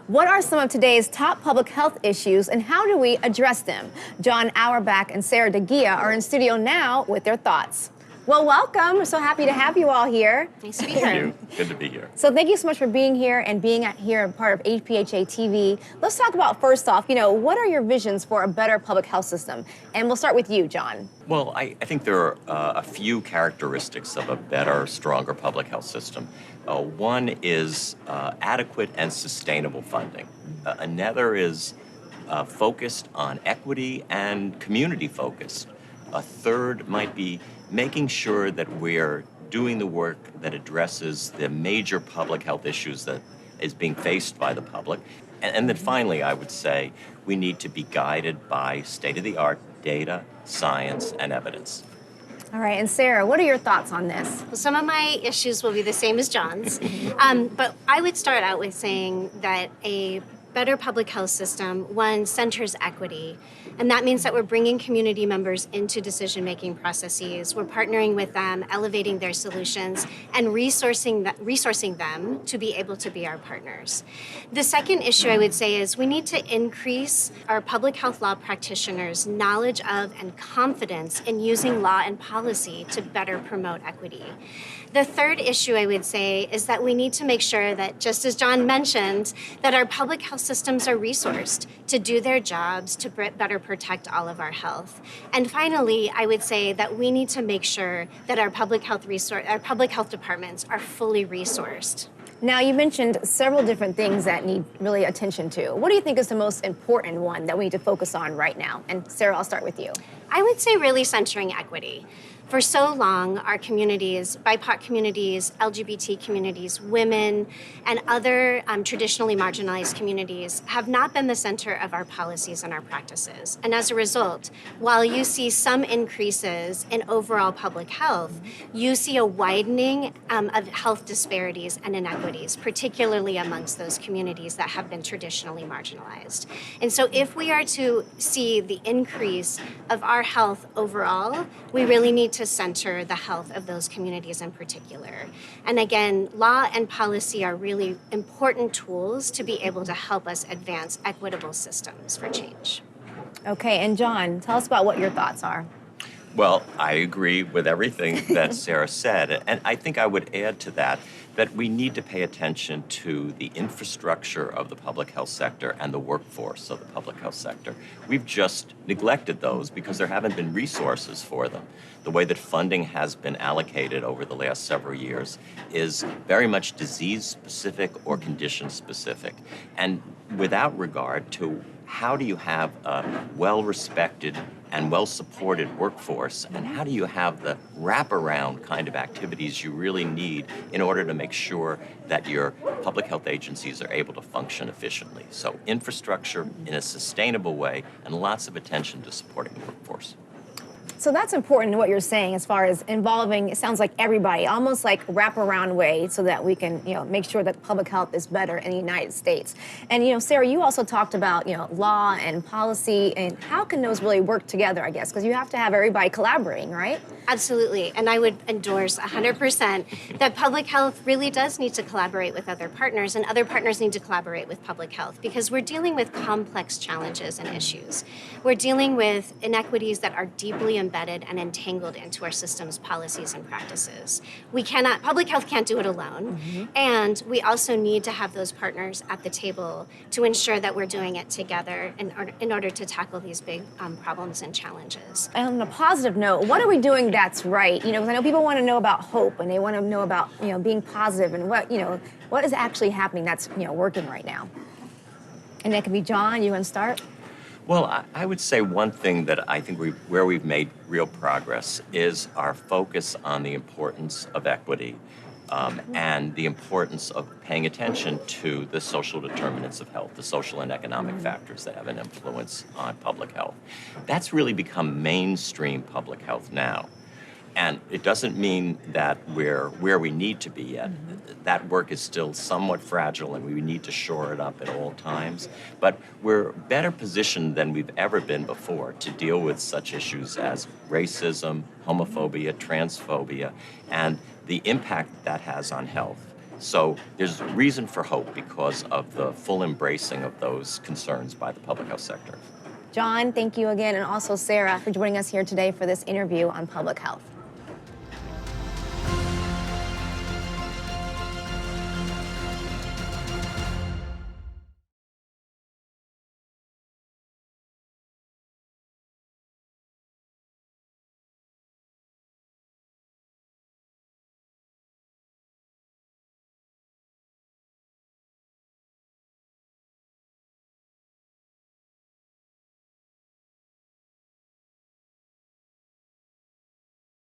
What are some of today's top public health issues and how do we address them? John Auerbach and Sarah de Guia are in studio now with their thoughts. Well, welcome. We're so happy to have you all here. Nice to be here. Thank you. Good to be here. So thank you so much for being here and being here a part of APHA TV. Let's talk about, first off, what are your visions for a better public health system? And we'll start with you, John. Well, I think there are a few characteristics of a better, stronger public health system. One is adequate and sustainable funding. Another is focused on equity and community focused. A third might be making sure that we're doing the work that addresses the major public health issues that is being faced by the public. And then finally, I would say we need to be guided by state-of-the-art data, science, and evidence. All right, and Sarah, what are your thoughts on this? Well, some of my issues will be the same as John's, but I would start out with saying that a better public health system, one, centers equity, and that means that we're bringing community members into decision-making processes. We're partnering with them, elevating their solutions, and resourcing them to be able to be our partners. The second issue I would say is we need to increase our public health law practitioners' knowledge of and confidence in using law and policy to better promote equity. The third issue I would say is that we need to make sure that, just as John mentioned, that our public health systems are resourced to do their jobs to better protect all of our health. And finally, I would say that we need to make sure that our public health departments are fully resourced. Now, you mentioned several different things that need really attention to. What do you think is the most important one that we need to focus on right now? And Sarah, I'll start with you. I would say really centering equity. For so long, our communities, BIPOC communities, LGBT communities, women, and other traditionally marginalized communities have not been the center of our policies and our practices. And as a result, while you see some increases in overall public health, you see a widening of health disparities and inequities, particularly amongst those communities that have been traditionally marginalized. And so if we are to see the increase of our health overall, we really need to center the health of those communities in particular. And again, law and policy are really important tools to be able to help us advance equitable systems for change. Okay, and John, tell us about what your thoughts are. Well, I agree with everything that Sarah said, and I think I would add to that we need to pay attention to the infrastructure of the public health sector and the workforce of the public health sector. We've just neglected those because there haven't been resources for them. The way that funding has been allocated over the last several years is very much disease-specific or condition-specific, and without regard to how do you have a well-respected and well-supported workforce, and how do you have the wraparound kind of activities you really need in order to make sure that your public health agencies are able to function efficiently. So infrastructure in a sustainable way and lots of attention to supporting the workforce. So that's important what you're saying as far as involving, it sounds like everybody, almost like wraparound way so that we can, make sure that public health is better in the United States. And, Sarah, you also talked about, law and policy and how can those really work together, I guess, because you have to have everybody collaborating, right? Absolutely, and I would endorse 100% that public health really does need to collaborate with other partners, and other partners need to collaborate with public health because we're dealing with complex challenges and issues. We're dealing with inequities that are deeply embedded and entangled into our system's policies and practices. Public health can't do it alone, and we also need to have those partners at the table to ensure that we're doing it together in order to tackle these big problems and challenges. And on a positive note, what are we doing that's right? Because I know people want to know about hope and they want to know about, being positive and what is actually happening that's, working right now. And that can be John, you want to start? Well, I would say one thing that I think where we've made real progress is our focus on the importance of equity and the importance of paying attention to the social determinants of health, the social and economic factors that have an influence on public health. That's really become mainstream public health now. And it doesn't mean that we're where we need to be yet. That work is still somewhat fragile and we need to shore it up at all times. But we're better positioned than we've ever been before to deal with such issues as racism, homophobia, transphobia, and the impact that has on health. So there's reason for hope because of the full embracing of those concerns by the public health sector. John, thank you again, and also Sarah for joining us here today for this interview on public health.